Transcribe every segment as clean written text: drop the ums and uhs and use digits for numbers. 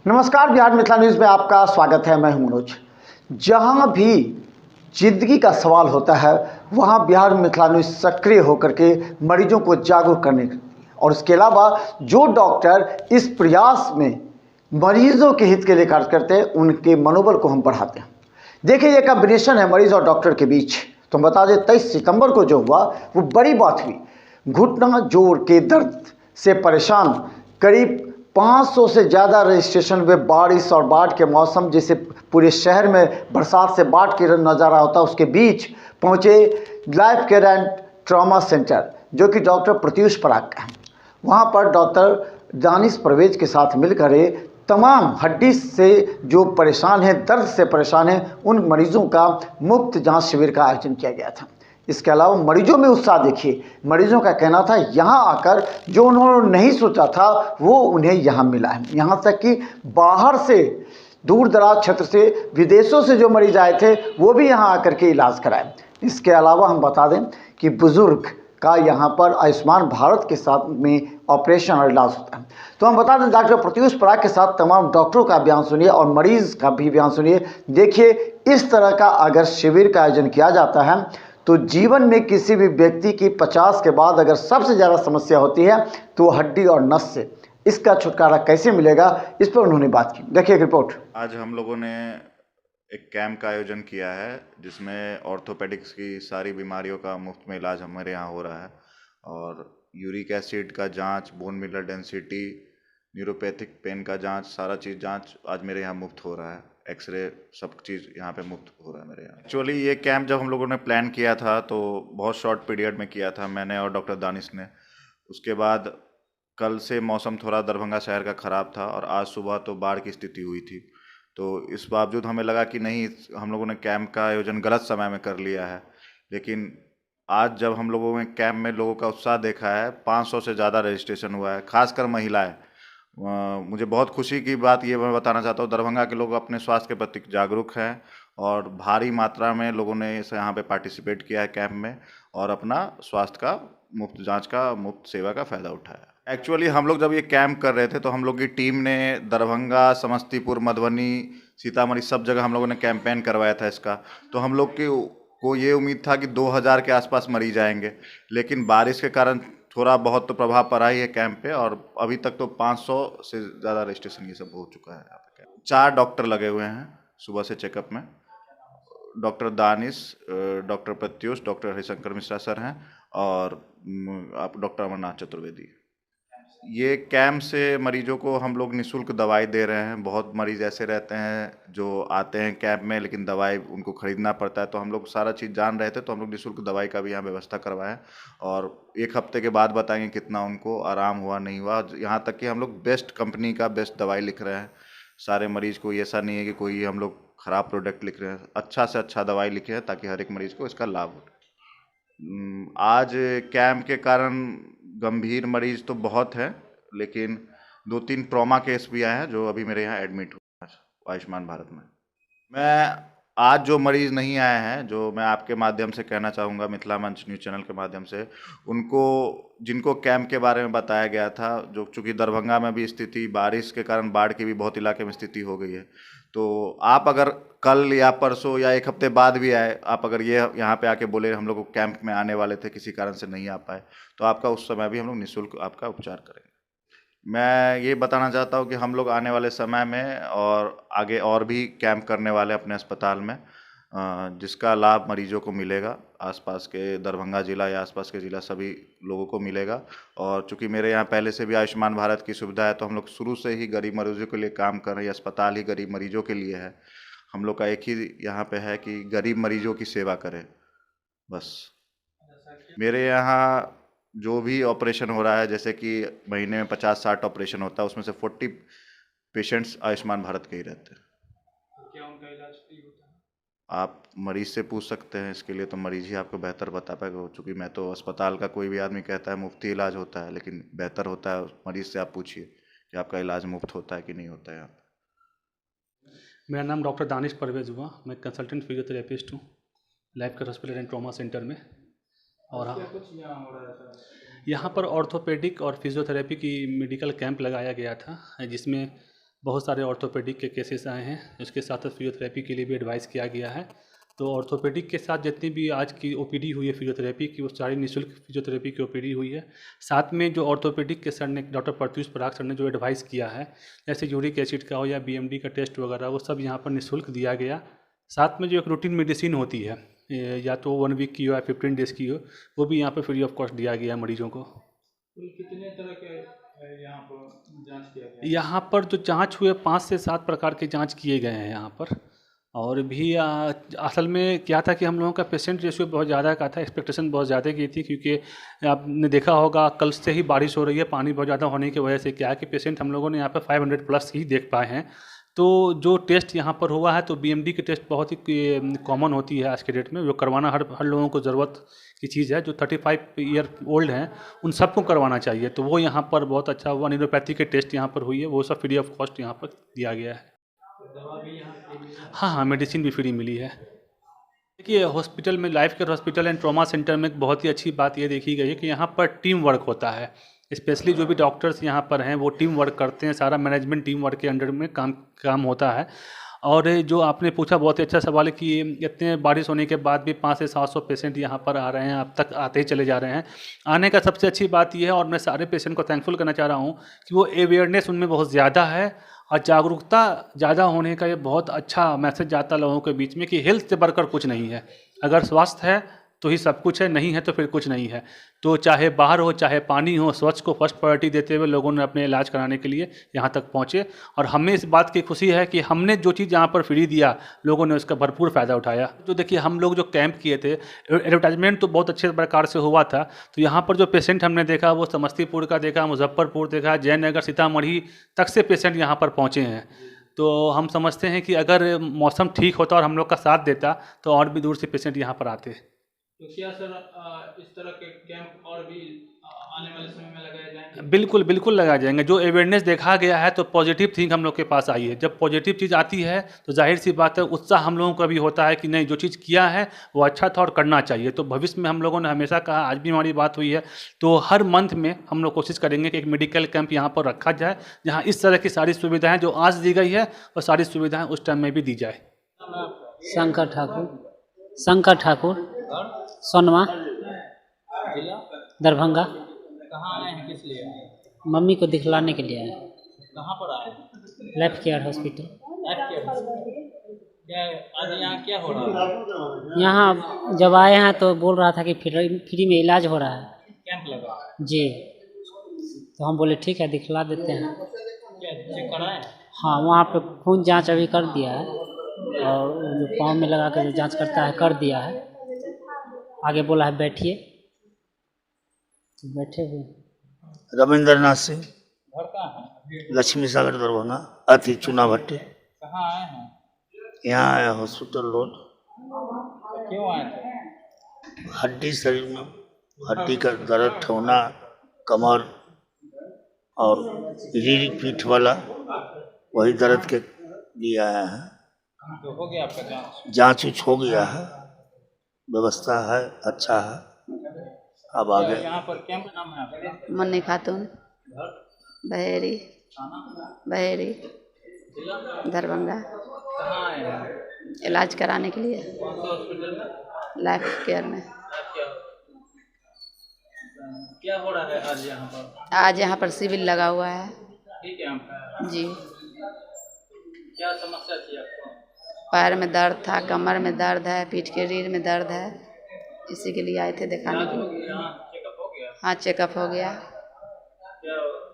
नमस्कार, बिहार मिथिला न्यूज़ में आपका स्वागत है। मैं हूं मनोज। जहां भी जिंदगी का सवाल होता है वहां बिहार मिथिला न्यूज़ सक्रिय होकर के मरीजों को जागरूक करने और इसके अलावा जो डॉक्टर इस प्रयास में मरीजों के हित के लिए कार्य करते हैं उनके मनोबल को हम बढ़ाते हैं। देखिए, ये कॉम्बिनेशन है मरीज और डॉक्टर के बीच। तो हम बता दें, 23 सितंबर को जो हुआ वो बड़ी बात हुई। घुटना जोड़ के दर्द से परेशान करीब 500 से ज़्यादा रजिस्ट्रेशन हुए। बारिश और बाढ़ के मौसम जैसे पूरे शहर में बरसात से बाढ़ के नज़ारा होता है, उसके बीच पहुंचे life care and trauma centre जो कि डॉक्टर प्रत्यूष पराग का है। वहां पर डॉक्टर दानिश परवेज के साथ मिलकर तमाम हड्डी से जो परेशान हैं, दर्द से परेशान हैं, उन मरीजों का मुफ्त जांच शिविर का आयोजन किया गया था। इसके अलावा मरीजों में उत्साह देखिए। मरीजों का कहना था यहाँ आकर जो उन्होंने नहीं सोचा था वो उन्हें यहाँ मिला है। यहाँ तक कि बाहर से, दूर दराज क्षेत्र से, विदेशों से जो मरीज आए थे वो भी यहाँ आकर के इलाज कराए। इसके अलावा हम बता दें कि बुजुर्ग का यहाँ पर आयुष्मान भारत के साथ में ऑपरेशन और इलाज होता है। तो हम बता दें, डॉक्टर प्रत्यूष पराग के साथ तमाम डॉक्टरों का बयान सुनिए और मरीज का भी बयान सुनिए। देखिए, इस तरह का अगर शिविर का आयोजन किया जाता है तो जीवन में किसी भी व्यक्ति की 50 के बाद अगर सबसे ज़्यादा समस्या होती है तो हड्डी और नस से, इसका छुटकारा कैसे मिलेगा, इस पर उन्होंने बात की। देखिए एक रिपोर्ट। आज हम लोगों ने एक कैंप का आयोजन किया है जिसमें ऑर्थोपेडिक्स की सारी बीमारियों का मुफ्त में इलाज हमारे यहाँ हो रहा है और यूरिक एसिड का जांच, bone mineral density, neuropathic pain का जांच, सारा चीज़ जांच आज मेरे यहाँ मुफ्त हो रहा है। एक्सरे, सब चीज़ यहाँ पे मुफ्त हो रहा है मेरे यहाँ। एक्चुअली ये कैंप जब हम लोगों ने प्लान किया था तो बहुत शॉर्ट पीरियड में किया था, मैंने और डॉक्टर दानिश ने। उसके बाद कल से मौसम थोड़ा दरभंगा शहर का ख़राब था और आज सुबह तो बाढ़ की स्थिति हुई थी। तो इस बावजूद हमें लगा कि नहीं, हम लोगों ने कैंप का आयोजन गलत समय में कर लिया है। लेकिन आज जब हम लोगों ने कैंप में लोगों का उत्साह देखा है, 500 से ज़्यादा रजिस्ट्रेशन हुआ है, खासकर महिलाएं। मुझे बहुत खुशी की बात ये मैं बताना चाहता हूँ, दरभंगा के लोग अपने स्वास्थ्य के प्रति जागरूक हैं और भारी मात्रा में लोगों ने इस यहाँ पे पार्टिसिपेट किया है कैंप में और अपना स्वास्थ्य का मुफ्त जांच का, मुफ्त सेवा का फ़ायदा उठाया। एक्चुअली हम लोग जब ये कैंप कर रहे थे तो हम लोग की टीम ने दरभंगा, समस्तीपुर, मधुबनी, सीतामढ़ी, सब जगह हम लोगों ने कैंपेन करवाया था इसका। तो हम लोग को ये उम्मीद था कि 2000 के आसपास मरीज आएंगे, लेकिन बारिश के कारण थोड़ा बहुत तो प्रभाव पड़ा ही है कैंप पे और अभी तक तो 500 से ज़्यादा रजिस्ट्रेशन ये सब हो चुका है यहाँ पे। 4 डॉक्टर लगे हुए हैं सुबह से चेकअप में। Doctor Danish, doctor Pratyush, doctor Harishankar Mishra sir हैं और आप डॉक्टर अमरनाथ चतुर्वेदी। ये कैंप से मरीजों को हम लोग निःशुल्क दवाई दे रहे हैं। बहुत मरीज ऐसे रहते हैं जो आते हैं कैंप में लेकिन दवाई उनको ख़रीदना पड़ता है, तो हम लोग सारा चीज़ जान रहे थे तो हम लोग निःशुल्क दवाई का भी यहाँ व्यवस्था करवाएं और 1 हफ्ते के बाद बताएंगे कितना उनको आराम हुआ, नहीं हुआ। यहाँ तक कि हम लोग बेस्ट कंपनी का बेस्ट दवाई लिख रहे हैं सारे मरीज को। ऐसा नहीं है कि कोई हम लोग ख़राब प्रोडक्ट लिख रहे हैं, अच्छा से अच्छा दवाई लिखे हैं ताकि हर एक मरीज़ को इसका लाभ हो। आज कैंप के कारण गंभीर मरीज तो बहुत हैं, लेकिन 2-3 ट्रॉमा केस भी आए हैं जो अभी मेरे यहाँ एडमिट हुए हैं आयुष्मान भारत में। मैं आज जो मरीज़ नहीं आए हैं, जो मैं आपके माध्यम से कहना चाहूँगा, मिथिला मंच न्यूज़ चैनल के माध्यम से, उनको जिनको कैंप के बारे में बताया गया था, जो चूँकि दरभंगा में भी स्थिति बारिश के कारण बाढ़ की भी बहुत इलाके में स्थिति हो गई है, तो आप अगर कल या परसों या 1 हफ्ते बाद भी आए, आप अगर ये यहाँ पे आके बोले हम लोग कैंप में आने वाले थे, किसी कारण से नहीं आ पाए, तो आपका उस समय भी हम लोग निःशुल्क आपका उपचार करेंगे। मैं ये बताना चाहता हूँ कि हम लोग आने वाले समय में और आगे और भी कैंप करने वाले अपने अस्पताल में, जिसका लाभ मरीजों को मिलेगा। आसपास के दरभंगा ज़िला या आसपास के ज़िला सभी लोगों को मिलेगा। और चूँकि मेरे यहाँ पहले से भी आयुष्मान भारत की सुविधा है तो हम लोग शुरू से ही गरीब मरीजों के लिए काम कर रहे हैं। अस्पताल ही गरीब मरीजों के लिए है। हम लोग का एक ही यहाँ पे है कि गरीब मरीजों की सेवा करें बस। मेरे यहाँ जो भी ऑपरेशन हो रहा है, जैसे कि महीने में 50-60 ऑपरेशन होता है, उसमें से 40 पेशेंट्स आयुष्मान भारत के ही रहते हैं। तो क्या उनका इलाज फ्री होता है? आप मरीज से पूछ सकते हैं, इसके लिए तो मरीज ही आपको बेहतर बता पाएगा। चूँकि मैं तो अस्पताल का, कोई भी आदमी कहता है मुफ्ती इलाज होता है, लेकिन बेहतर होता है मरीज से आप पूछिए कि आपका इलाज मुफ्त होता है कि नहीं होता है यहाँ पर। मेरा नाम डॉक्टर दानिश परवेज हुआ। मैं कंसल्टेंट फिजियोथेरेपिस्ट हूँ life care hospital and trauma centre में। और यहाँ पर ऑर्थोपेडिक और फिजियोथेरेपी की मेडिकल कैंप लगाया गया था, जिसमें बहुत सारे ऑर्थोपेडिक के केसेस आए हैं। इसके साथ साथ फिजियोथेरेपी के लिए भी एडवाइस किया गया है। तो ऑर्थोपेडिक के साथ जितनी भी आज की ओपीडी हुई है फिजियोथेरेपी की, वो सारी निःशुल्क फिजियोथेरेपी की ओपीडी हुई है। साथ में जो ऑर्थोपेडिक के सर ने, डॉक्टर प्रत्युष पराग सर ने जो एडवाइस किया है, जैसे यूरिक एसिड का हो या बीएमडी का टेस्ट वगैरह, वो सब यहाँ पर निःशुल्क दिया गया। साथ में जो एक रूटीन मेडिसिन होती है, या तो 1 वीक की हो या 15 डेज़ की हो, वो भी यहाँ पर फ्री ऑफ कॉस्ट दिया गया है मरीजों को। कितने तरह के यहाँ पर जांच किया गया? यहाँ पर जो जांच हुए 5 से 7 प्रकार के जांच किए गए हैं यहाँ पर। और भी असल में क्या था कि हम लोगों का पेशेंट रेशियो बहुत ज़्यादा का था, एक्सपेक्टेशन बहुत ज़्यादा की थी, क्योंकि आपने देखा होगा कल से ही बारिश हो रही है, पानी बहुत ज़्यादा होने की वजह से क्या है कि पेशेंट हम लोगों ने यहाँ पर 500 प्लस ही देख पाए हैं। तो जो टेस्ट यहाँ पर हुआ है, तो बीएमडी की टेस्ट बहुत ही कॉमन होती है आज के डेट में, जो करवाना हर लोगों को ज़रूरत की चीज़ है। जो 35 ईयर ओल्ड हैं उन सबको करवाना चाहिए, तो वो यहाँ पर बहुत अच्छा हुआ। न्यूरोपैथी के टेस्ट यहाँ पर हुई है, वो सब फ्री ऑफ कॉस्ट यहाँ पर दिया गया है। दवा भी यहाँ फ्री मिली? हाँ, मेडिसिन भी फ्री मिली है। देखिए, हॉस्पिटल में, life care hospital and trauma centre में एक बहुत ही अच्छी बात ये देखी गई है कि यहाँ पर टीम वर्क होता है। स्पेशली जो भी डॉक्टर्स यहाँ पर हैं वो टीम वर्क करते हैं, सारा मैनेजमेंट टीम वर्क के अंडर में काम होता है। और जो आपने पूछा, बहुत ही अच्छा सवाल है कि इतने बारिश होने के बाद भी 500 से 700 पेशेंट यहाँ पर आ रहे हैं, अब तक आते ही चले जा रहे हैं। आने का सबसे अच्छी बात यह है, और मैं सारे पेशेंट को थैंकफुल करना चाह रहा हूँ कि वो अवेयरनेस उनमें बहुत ज़्यादा है, और जागरूकता ज़्यादा होने का ये बहुत अच्छा मैसेज जाता है लोगों के बीच में कि हेल्थ से बढ़कर कुछ नहीं है। अगर स्वास्थ्य है तो ही सब कुछ है, नहीं है तो फिर कुछ नहीं है। तो चाहे बाहर हो चाहे पानी हो, स्वच्छ को फर्स्ट प्रायोरिटी देते हुए लोगों ने अपने इलाज कराने के लिए यहाँ तक पहुँचे। और हमें इस बात की खुशी है कि हमने जो चीज़ यहाँ पर फ्री दिया, लोगों ने उसका भरपूर फ़ायदा उठाया। जो देखिए, हम लोग जो कैंप किए थे, एडवर्टाइजमेंट तो बहुत अच्छे प्रकार से हुआ था। तो यहाँ पर जो पेशेंट हमने देखा वो समस्तीपुर का देखा, मुजफ्फरपुर देखा, जयनगर, सीतामढ़ी तक से पेशेंट यहाँ पर पहुँचे हैं। तो हम समझते हैं कि अगर मौसम ठीक होता और हम लोग का साथ देता तो और भी दूर से पेशेंट यहाँ पर आते। तो क्या सर इस तरह के कैंप और भी आने वाले समय में लगाए जाएंगे? बिल्कुल बिल्कुल लगाए जाएंगे। जो अवेयरनेस देखा गया है, तो पॉजिटिव थिंग हम लोग के पास आई है। जब पॉजिटिव चीज़ आती है तो जाहिर सी बात है, उत्साह हम लोगों का भी होता है कि नहीं, जो चीज़ किया है वो अच्छा था और करना चाहिए। तो भविष्य में हम लोगों ने हमेशा कहा, आज भी हमारी बात हुई है, तो हर मंथ में हम लोग कोशिश करेंगे कि एक मेडिकल कैंप यहाँ पर रखा जाए, जहाँ इस तरह की सारी सुविधाएँ जो आज दी गई है और सारी सुविधाएँ उस टाइम में भी दी जाए। शंकर ठाकुर सोनमा, जिला दरभंगा। कहाँ आए हैं, किस लिए? मम्मी को दिखलाने के लिए आए। कहाँ पर आए हैं? Life care hospital. क्या आज यहाँ क्या हो रहा है? यहाँ जब आए हैं तो बोल रहा था कि फ्री में इलाज हो रहा है। कैंप लगा जी, तो हम बोले ठीक है, दिखला देते हैं। क्या चेक कराए? हाँ, वहाँ पे खून जांच अभी कर दिया है, और जो पाँव में लगा कर जो जांच करता है कर दिया है। आगे बोला है बैठिए, तो बैठे हुए। रविंद्रनाथ सिंह, घर कहाँ है? लक्ष्मी सागर, दरभंगा। अति चुना भट्टी। कहाँ आए हैं? यहाँ आया हॉस्पिटल रोड। तो क्यों आए थे? हड्डी शरीर में, हड्डी का दर्द, ठौना, कमर और रीढ़ पीठ वाला, वही दर्द के लिए आया है। तो हो गया आपका जांच? जांच उच हो गया है, व्यवस्था है, अच्छा है। अब आगे यहाँ पर कैंप नाम है आपका? मन्नी खातून, बहेरी, बहेरी, दरभंगा। कहाँ आए हैं? इलाज कराने के लिए कौन से हॉस्पिटल में? लाइफ केयर में। क्या हो रहा है आज यहाँ पर? आज यहाँ पर सिविल लगा हुआ है। ठीक है, आप जी, क्या समस्या थी आपको? पैर में दर्द था, कमर में दर्द है, पीठ के रीढ़ में दर्द है, इसी के लिए आए थे दिखाने के लिए। यहाँ चेकअप हो गया? हाँ, चेकअप हो गया। क्या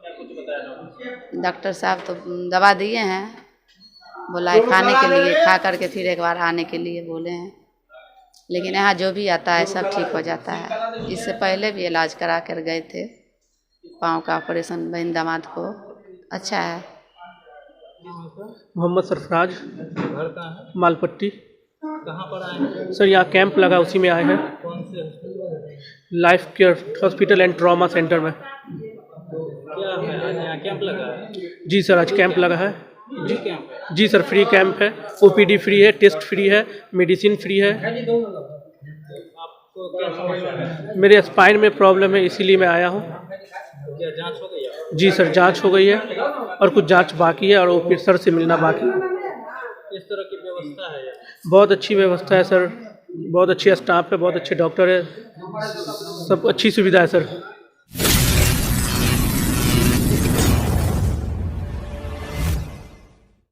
क्या कुछ बताया डॉक्टर? डॉक्टर साहब तो दवा दिए हैं, बोला है खाने के लिए, खा करके फिर एक बार आने के लिए बोले हैं। लेकिन यहाँ जो भी आता है सब ठीक हो जाता है। इससे पहले भी इलाज करा कर गए थे, पाँव का ऑपरेशन बहन दामाद को, अच्छा है। मोहम्मद सरफराज, घर कहाँ है? मालपट्टी। कहाँ पर आए हैं? सर, यहाँ कैंप लगा, उसी में आए हैं। कौन से hospital? Life care hospital and trauma centre में। तो क्या है आज यहाँ कैंप लगा है? जी सर, आज कैंप लगा है। फ्री कैंप है? जी सर, फ्री कैंप है। ओपीडी फ्री है, टेस्ट फ्री है, मेडिसिन फ्री है। आपको क्या समस्या है? मेरे स्पाइन में प्रॉब्लम है, इसीलिए मैं आया हूँ। क्या जांच हो गई है? जी सर, जांच हो गई है और कुछ जांच बाकी है और ओपी सर से मिलना बाकी है। किस तरह की व्यवस्था है? बहुत अच्छी व्यवस्था है सर, बहुत अच्छी स्टाफ है, बहुत अच्छे डॉक्टर है, सब अच्छी सुविधा है सर।